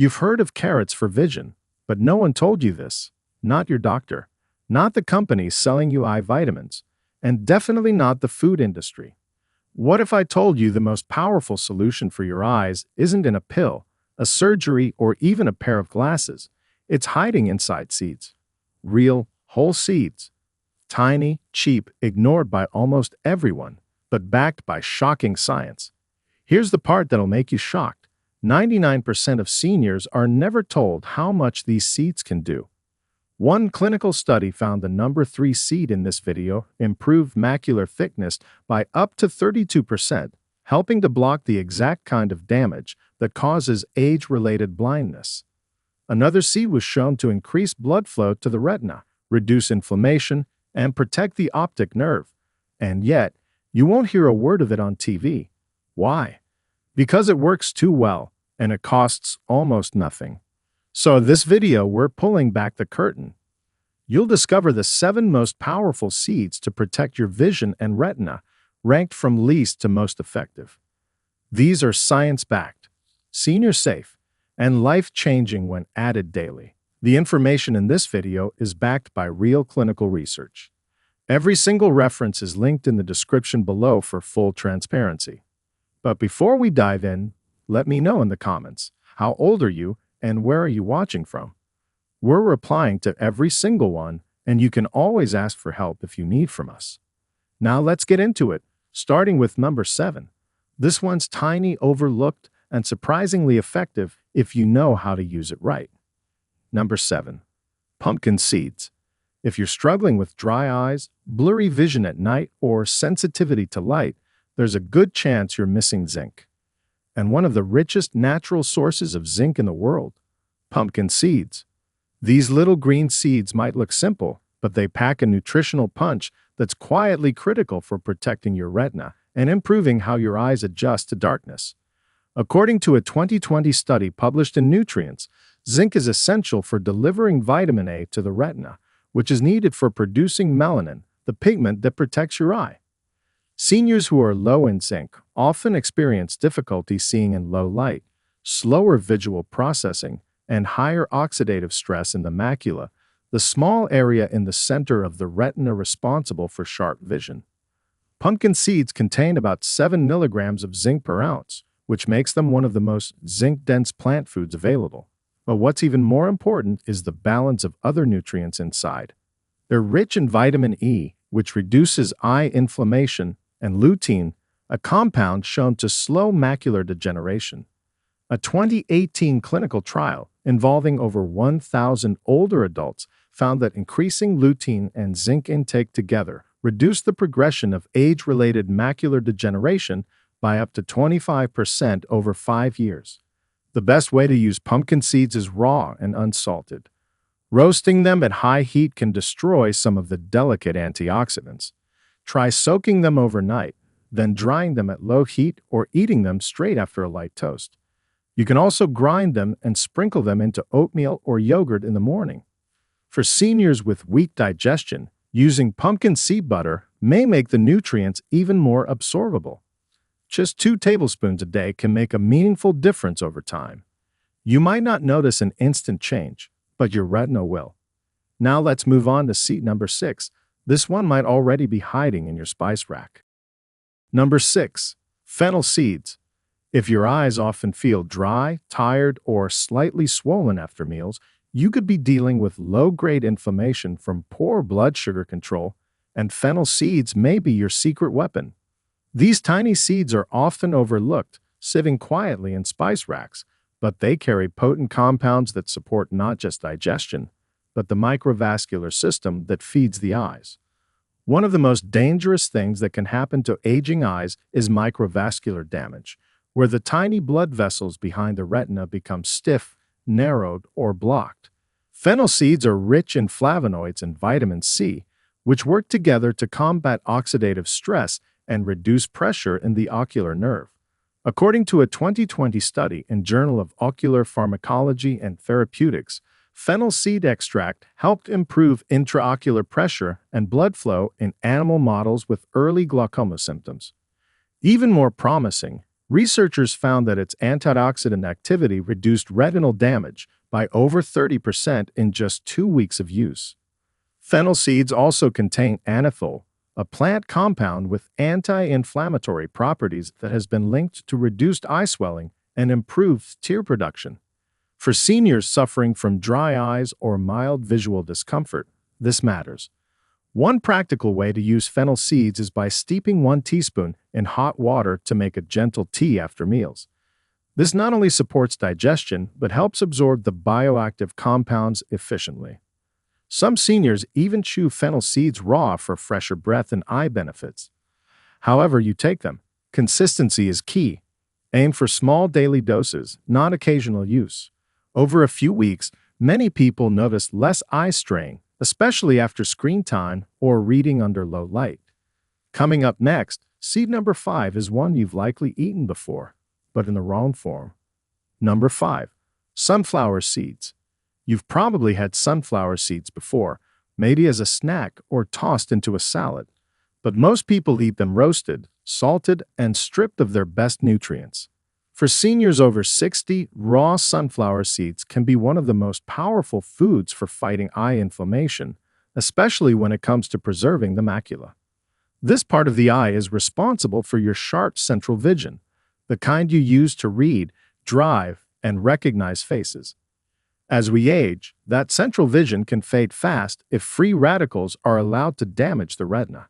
You've heard of carrots for vision, but no one told you this. Not your doctor, not the companies selling you eye vitamins, and definitely not the food industry. What if I told you the most powerful solution for your eyes isn't in a pill, a surgery, or even a pair of glasses? It's hiding inside seeds. Real, whole seeds. Tiny, cheap, ignored by almost everyone, but backed by shocking science. Here's the part that'll make you shocked. 99% of seniors are never told how much these seeds can do. One clinical study found the number 3 seed in this video improved macular thickness by up to 32%, helping to block the exact kind of damage that causes age-related blindness. Another seed was shown to increase blood flow to the retina, reduce inflammation, and protect the optic nerve. And yet, you won't hear a word of it on TV. Why? Because it works too well, and it costs almost nothing. So in this video, we're pulling back the curtain. You'll discover the 7 most powerful seeds to protect your vision and retina, ranked from least to most effective. These are science-backed, senior-safe, and life-changing when added daily. The information in this video is backed by real clinical research. Every single reference is linked in the description below for full transparency. But before we dive in, let me know in the comments, how old are you and where are you watching from? We're replying to every single one, and you can always ask for help if you need from us. Now let's get into it, starting with number 7. This one's tiny, overlooked, and surprisingly effective if you know how to use it right. Number 7. Pumpkin seeds. If you're struggling with dry eyes, blurry vision at night, or sensitivity to light, there's a good chance you're missing zinc. And one of the richest natural sources of zinc in the world, pumpkin seeds. These little green seeds might look simple, but they pack a nutritional punch that's quietly critical for protecting your retina and improving how your eyes adjust to darkness. According to a 2020 study published in Nutrients, zinc is essential for delivering vitamin A to the retina, which is needed for producing melanin, the pigment that protects your eye. Seniors who are low in zinc often experience difficulty seeing in low light, slower visual processing, and higher oxidative stress in the macula, the small area in the center of the retina responsible for sharp vision. Pumpkin seeds contain about 7 milligrams of zinc per ounce, which makes them one of the most zinc-dense plant foods available. But what's even more important is the balance of other nutrients inside. They're rich in vitamin E, which reduces eye inflammation, and lutein, a compound shown to slow macular degeneration. A 2018 clinical trial involving over 1,000 older adults found that increasing lutein and zinc intake together reduced the progression of age-related macular degeneration by up to 25% over 5 years. The best way to use pumpkin seeds is raw and unsalted. Roasting them at high heat can destroy some of the delicate antioxidants. Try soaking them overnight, then drying them at low heat or eating them straight after a light toast. You can also grind them and sprinkle them into oatmeal or yogurt in the morning. For seniors with weak digestion, using pumpkin seed butter may make the nutrients even more absorbable. Just 2 tablespoons a day can make a meaningful difference over time. You might not notice an instant change, but your retina will. Now let's move on to seed number 6. This one might already be hiding in your spice rack. Number 6. Fennel seeds. If your eyes often feel dry, tired, or slightly swollen after meals, you could be dealing with low-grade inflammation from poor blood sugar control, and fennel seeds may be your secret weapon. These tiny seeds are often overlooked, sitting quietly in spice racks, but they carry potent compounds that support not just digestion, but the microvascular system that feeds the eyes. One of the most dangerous things that can happen to aging eyes is microvascular damage, where the tiny blood vessels behind the retina become stiff, narrowed, or blocked. Fennel seeds are rich in flavonoids and vitamin C, which work together to combat oxidative stress and reduce pressure in the ocular nerve. According to a 2020 study in Journal of Ocular Pharmacology and Therapeutics, fennel seed extract helped improve intraocular pressure and blood flow in animal models with early glaucoma symptoms. Even more promising, Researchers found that its antioxidant activity reduced retinal damage by over 30% in just 2 weeks of use. Fennel seeds also contain anethole, a plant compound with anti-inflammatory properties that has been linked to reduced eye swelling and improved tear production. For seniors suffering from dry eyes or mild visual discomfort, this matters. One practical way to use fennel seeds is by steeping 1 teaspoon in hot water to make a gentle tea after meals. This not only supports digestion, but helps absorb the bioactive compounds efficiently. Some seniors even chew fennel seeds raw for fresher breath and eye benefits. However you take them, consistency is key. Aim for small daily doses, not occasional use. Over a few weeks, many people notice less eye strain, especially after screen time or reading under low light. Coming up next, seed number 5 is one you've likely eaten before, but in the wrong form. Number 5. Sunflower seeds. You've probably had sunflower seeds before, maybe as a snack or tossed into a salad. But most people eat them roasted, salted, and stripped of their best nutrients. For seniors over 60, raw sunflower seeds can be one of the most powerful foods for fighting eye inflammation, especially when it comes to preserving the macula. This part of the eye is responsible for your sharp central vision, the kind you use to read, drive, and recognize faces. As we age, that central vision can fade fast if free radicals are allowed to damage the retina.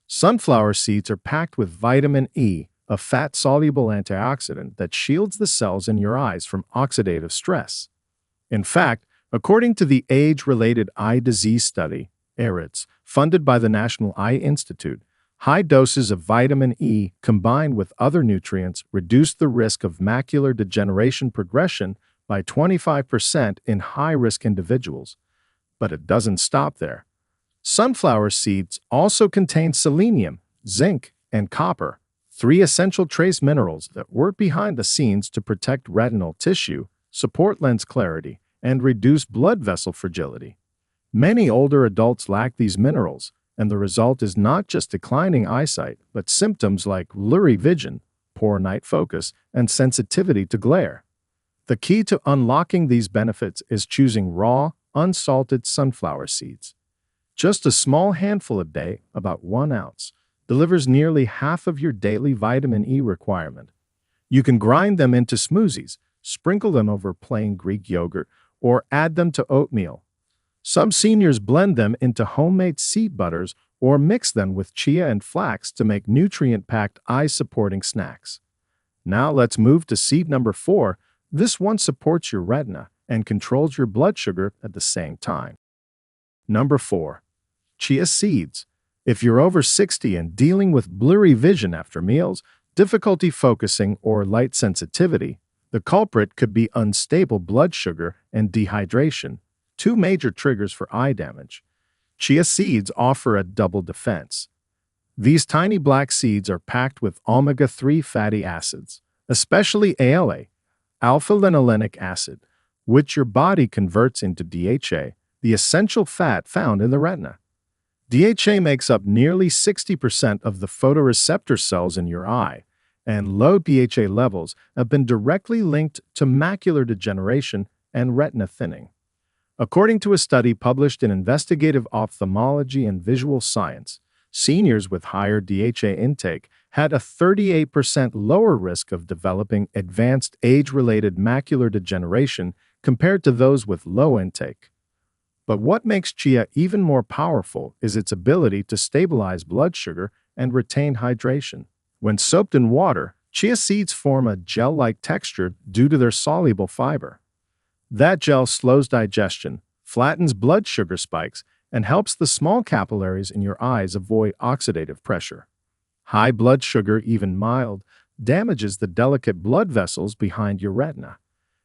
Sunflower seeds are packed with vitamin E, a fat-soluble antioxidant that shields the cells in your eyes from oxidative stress. In fact, according to the Age-Related Eye Disease Study, ARIDS, funded by the National Eye Institute, high doses of vitamin E combined with other nutrients reduce the risk of macular degeneration progression by 25% in high-risk individuals. But it doesn't stop there. Sunflower seeds also contain selenium, zinc, and copper, 3 essential trace minerals that work behind the scenes to protect retinal tissue, support lens clarity, and reduce blood vessel fragility. Many older adults lack these minerals, and the result is not just declining eyesight, but symptoms like blurry vision, poor night focus, and sensitivity to glare. The key to unlocking these benefits is choosing raw, unsalted sunflower seeds. Just a small handful a day, about 1 ounce, delivers nearly half of your daily vitamin E requirement. You can grind them into smoothies, sprinkle them over plain Greek yogurt, or add them to oatmeal. Some seniors blend them into homemade seed butters or mix them with chia and flax to make nutrient-packed eye-supporting snacks. Now let's move to seed number 4. This one supports your retina and controls your blood sugar at the same time. Number 4. Chia seeds. If you're over 60 and dealing with blurry vision after meals, difficulty focusing, or light sensitivity, the culprit could be unstable blood sugar and dehydration, 2 major triggers for eye damage. Chia seeds offer a double defense. These tiny black seeds are packed with omega-3 fatty acids, especially ALA, alpha-linolenic acid, which your body converts into DHA, the essential fat found in the retina. DHA makes up nearly 60% of the photoreceptor cells in your eye, and low DHA levels have been directly linked to macular degeneration and retina thinning. According to a study published in Investigative Ophthalmology and Visual Science, seniors with higher DHA intake had a 38% lower risk of developing advanced age-related macular degeneration compared to those with low intake. But what makes chia even more powerful is its ability to stabilize blood sugar and retain hydration. When soaked in water, chia seeds form a gel-like texture due to their soluble fiber. That gel slows digestion, flattens blood sugar spikes, and helps the small capillaries in your eyes avoid oxidative pressure. High blood sugar, even mild, damages the delicate blood vessels behind your retina.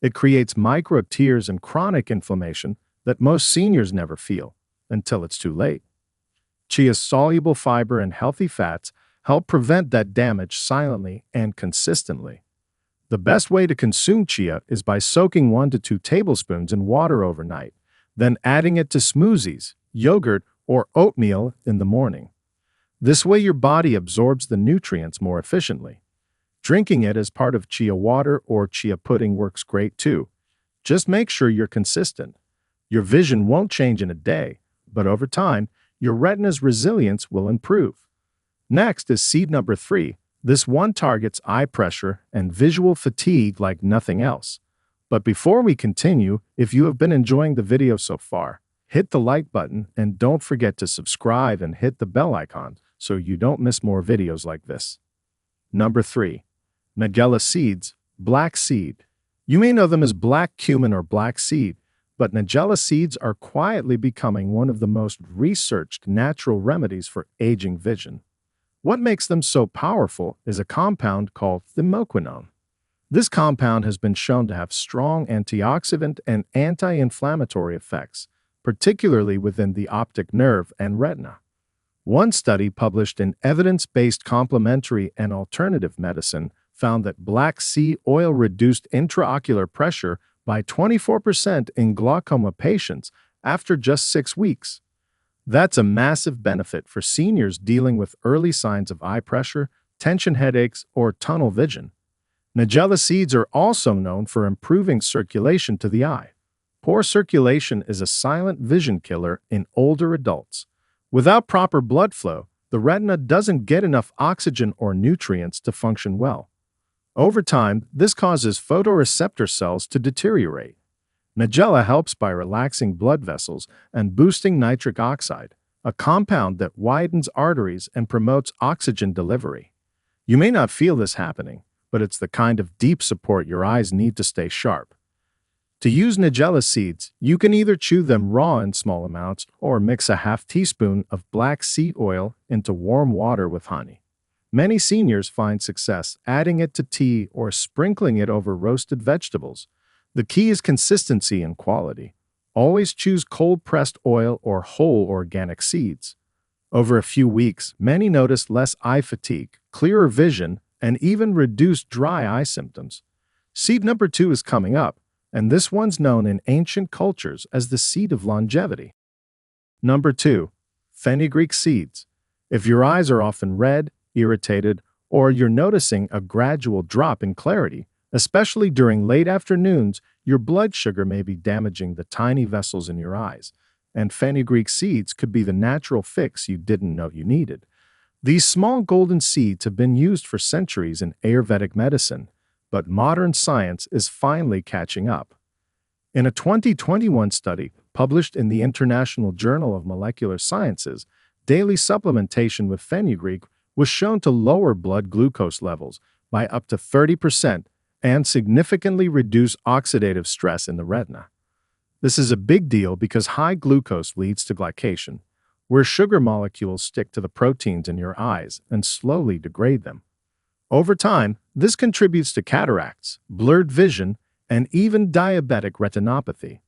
It creates micro tears and chronic inflammation that most seniors never feel until it's too late. Chia's soluble fiber and healthy fats help prevent that damage silently and consistently. The best way to consume chia is by soaking 1 to 2 tablespoons in water overnight, then adding it to smoothies, yogurt, or oatmeal in the morning. This way your body absorbs the nutrients more efficiently. Drinking it as part of chia water or chia pudding works great too. Just make sure you're consistent. Your vision won't change in a day, but over time, your retina's resilience will improve. Next is seed number 3. This one targets eye pressure and visual fatigue like nothing else. But before we continue, if you have been enjoying the video so far, hit the like button and don't forget to subscribe and hit the bell icon so you don't miss more videos like this. Number 3. Nigella seeds, black seed. You may know them as black cumin or black seed, but Nigella seeds are quietly becoming one of the most researched natural remedies for aging vision. What makes them so powerful is a compound called thymoquinone. This compound has been shown to have strong antioxidant and anti-inflammatory effects, particularly within the optic nerve and retina. One study published in Evidence-Based Complementary and Alternative Medicine found that black seed oil reduced intraocular pressure by 24% in glaucoma patients after just 6 weeks. That's a massive benefit for seniors dealing with early signs of eye pressure, tension headaches, or tunnel vision. Nigella seeds are also known for improving circulation to the eye. Poor circulation is a silent vision killer in older adults. Without proper blood flow, the retina doesn't get enough oxygen or nutrients to function well. Over time, this causes photoreceptor cells to deteriorate. Nigella helps by relaxing blood vessels and boosting nitric oxide, a compound that widens arteries and promotes oxygen delivery. You may not feel this happening, but it's the kind of deep support your eyes need to stay sharp. To use Nigella seeds, you can either chew them raw in small amounts or mix a half teaspoon of black seed oil into warm water with honey. Many seniors find success adding it to tea or sprinkling it over roasted vegetables. The key is consistency and quality. Always choose cold-pressed oil or whole organic seeds. Over a few weeks, many notice less eye fatigue, clearer vision, and even reduced dry eye symptoms. Seed number 2 is coming up, and this one's known in ancient cultures as the seed of longevity. Number 2. Fenugreek seeds. If your eyes are often red, irritated, or you're noticing a gradual drop in clarity, especially during late afternoons, your blood sugar may be damaging the tiny vessels in your eyes, and fenugreek seeds could be the natural fix you didn't know you needed. These small golden seeds have been used for centuries in Ayurvedic medicine, but modern science is finally catching up. In a 2021 study published in the International Journal of Molecular Sciences, daily supplementation with fenugreek was shown to lower blood glucose levels by up to 30% and significantly reduce oxidative stress in the retina. This is a big deal because high glucose leads to glycation, where sugar molecules stick to the proteins in your eyes and slowly degrade them. Over time, this contributes to cataracts, blurred vision, and even diabetic retinopathy.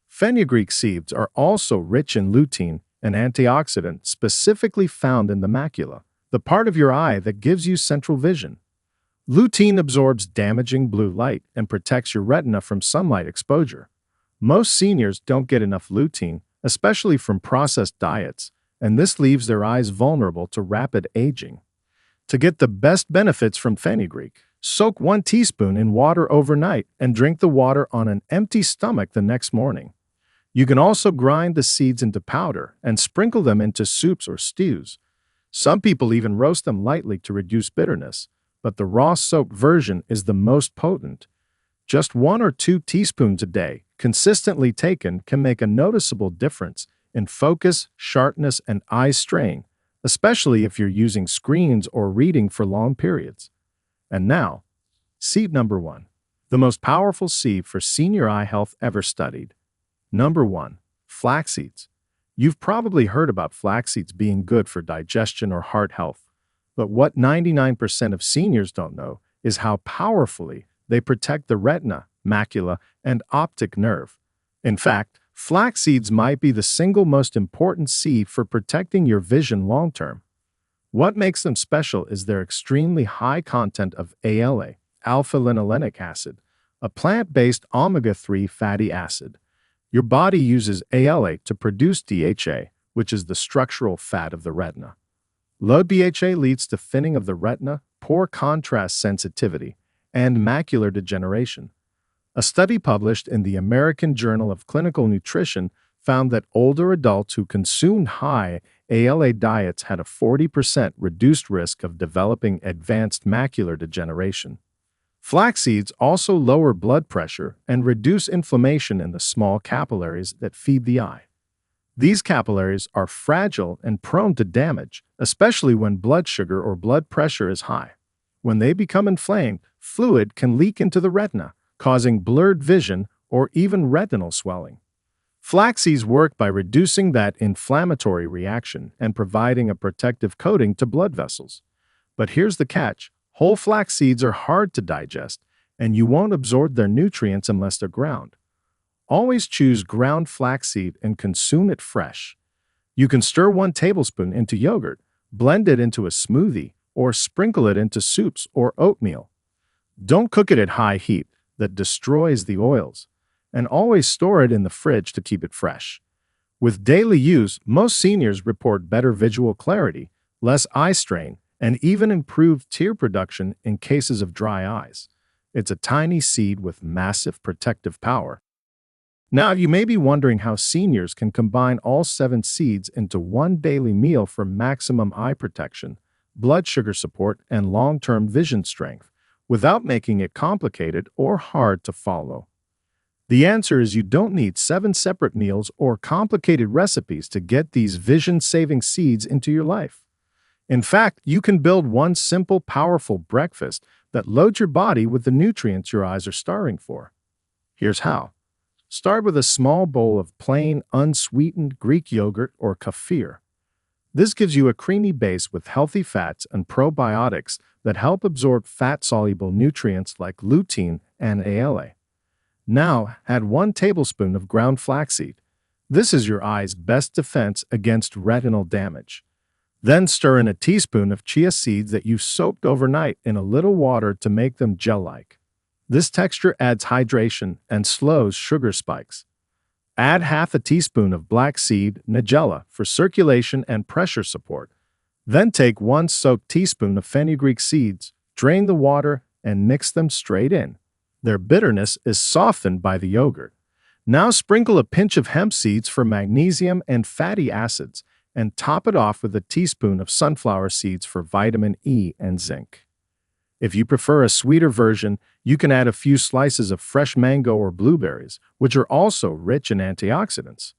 Fenugreek seeds are also rich in lutein, an antioxidant specifically found in the macula, the part of your eye that gives you central vision. Lutein absorbs damaging blue light and protects your retina from sunlight exposure. Most seniors don't get enough lutein, especially from processed diets, and this leaves their eyes vulnerable to rapid aging. To get the best benefits from fenugreek, soak 1 teaspoon in water overnight and drink the water on an empty stomach the next morning. You can also grind the seeds into powder and sprinkle them into soups or stews. Some people even roast them lightly to reduce bitterness, but the raw soaked version is the most potent. Just 1 or 2 teaspoons a day, consistently taken, can make a noticeable difference in focus, sharpness, and eye strain, especially if you're using screens or reading for long periods. And now, seed number 1, the most powerful seed for senior eye health ever studied. Number 1, flax seeds. You've probably heard about flax seeds being good for digestion or heart health, but what 99% of seniors don't know is how powerfully they protect the retina, macula, and optic nerve. In fact, flax seeds might be the single most important seed for protecting your vision long-term. What makes them special is their extremely high content of ALA, alpha-linolenic acid, a plant-based omega-3 fatty acid. Your body uses ALA to produce DHA, which is the structural fat of the retina. Low DHA leads to thinning of the retina, poor contrast sensitivity and macular degeneration. A study published in the American Journal of Clinical Nutrition found that older adults who consumed high ALA diets had a 40% reduced risk of developing advanced macular degeneration. Flax seeds also lower blood pressure and reduce inflammation in the small capillaries that feed the eye. These capillaries are fragile and prone to damage, especially when blood sugar or blood pressure is high. When they become inflamed, fluid can leak into the retina, causing blurred vision or even retinal swelling. Flax seeds work by reducing that inflammatory reaction and providing a protective coating to blood vessels. But here's the catch: whole flax seeds are hard to digest, and you won't absorb their nutrients unless they're ground. Always choose ground flaxseed and consume it fresh. You can stir 1 tablespoon into yogurt, blend it into a smoothie, or sprinkle it into soups or oatmeal. Don't cook it at high heat that destroys the oils, and always store it in the fridge to keep it fresh. With daily use, most seniors report better visual clarity, less eye strain, and even improved tear production in cases of dry eyes. It's a tiny seed with massive protective power. Now, you may be wondering how seniors can combine all 7 seeds into one daily meal for maximum eye protection, blood sugar support, and long-term vision strength, without making it complicated or hard to follow. The answer is you don't need 7 separate meals or complicated recipes to get these vision-saving seeds into your life. In fact, you can build one simple, powerful breakfast that loads your body with the nutrients your eyes are starving for. Here's how. Start with a small bowl of plain, unsweetened Greek yogurt or kefir. This gives you a creamy base with healthy fats and probiotics that help absorb fat-soluble nutrients like lutein and ALA. Now, add 1 tablespoon of ground flaxseed. This is your eye's best defense against retinal damage. Then stir in a teaspoon of chia seeds that you soaked overnight in a little water to make them gel-like. This texture adds hydration and slows sugar spikes. Add half a teaspoon of black seed nigella for circulation and pressure support. Then take 1 soaked teaspoon of fenugreek seeds, drain the water, and mix them straight in. Their bitterness is softened by the yogurt. Now sprinkle a pinch of hemp seeds for magnesium and fatty acids, and top it off with a teaspoon of sunflower seeds for vitamin E and zinc. If you prefer a sweeter version, you can add a few slices of fresh mango or blueberries, which are also rich in antioxidants.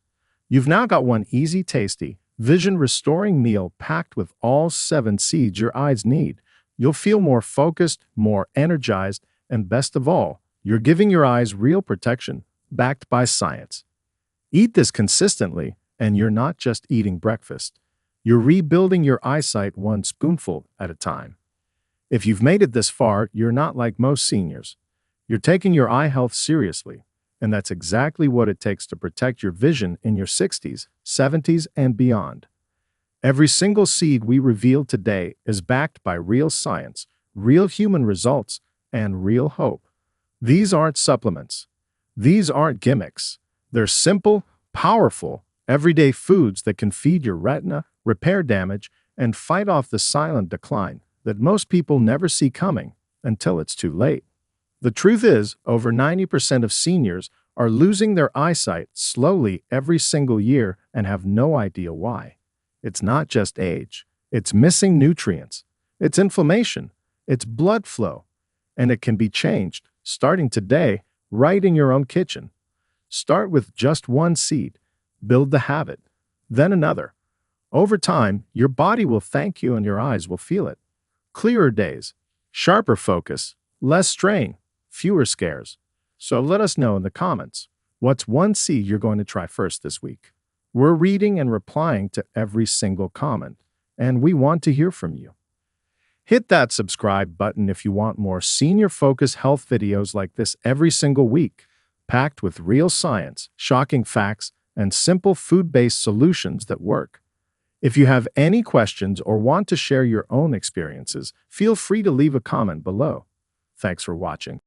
You've now got one easy, tasty, vision-restoring meal packed with all 7 seeds your eyes need. You'll feel more focused, more energized, and best of all, you're giving your eyes real protection, backed by science. Eat this consistently, and you're not just eating breakfast. You're rebuilding your eyesight 1 spoonful at a time. If you've made it this far, you're not like most seniors. You're taking your eye health seriously, and that's exactly what it takes to protect your vision in your 60s, 70s, and beyond. Every single seed we reveal today is backed by real science, real human results, and real hope. These aren't supplements. These aren't gimmicks. They're simple, powerful, everyday foods that can feed your retina, repair damage, and fight off the silent decline that most people never see coming until it's too late. The truth is, over 90% of seniors are losing their eyesight slowly every single year and have no idea why. It's not just age. It's missing nutrients. It's inflammation. It's blood flow. And it can be changed, starting today, right in your own kitchen. Start with just 1 seed. Build the habit. Then another. Over time, your body will thank you and your eyes will feel it. Clearer days, sharper focus, less strain, fewer scares. So let us know in the comments, what's 1 seed you're going to try first this week? We're reading and replying to every single comment, and we want to hear from you. Hit that subscribe button if you want more senior-focused health videos like this every single week, packed with real science, shocking facts, and simple food-based solutions that work. If you have any questions or want to share your own experiences, feel free to leave a comment below. Thanks for watching.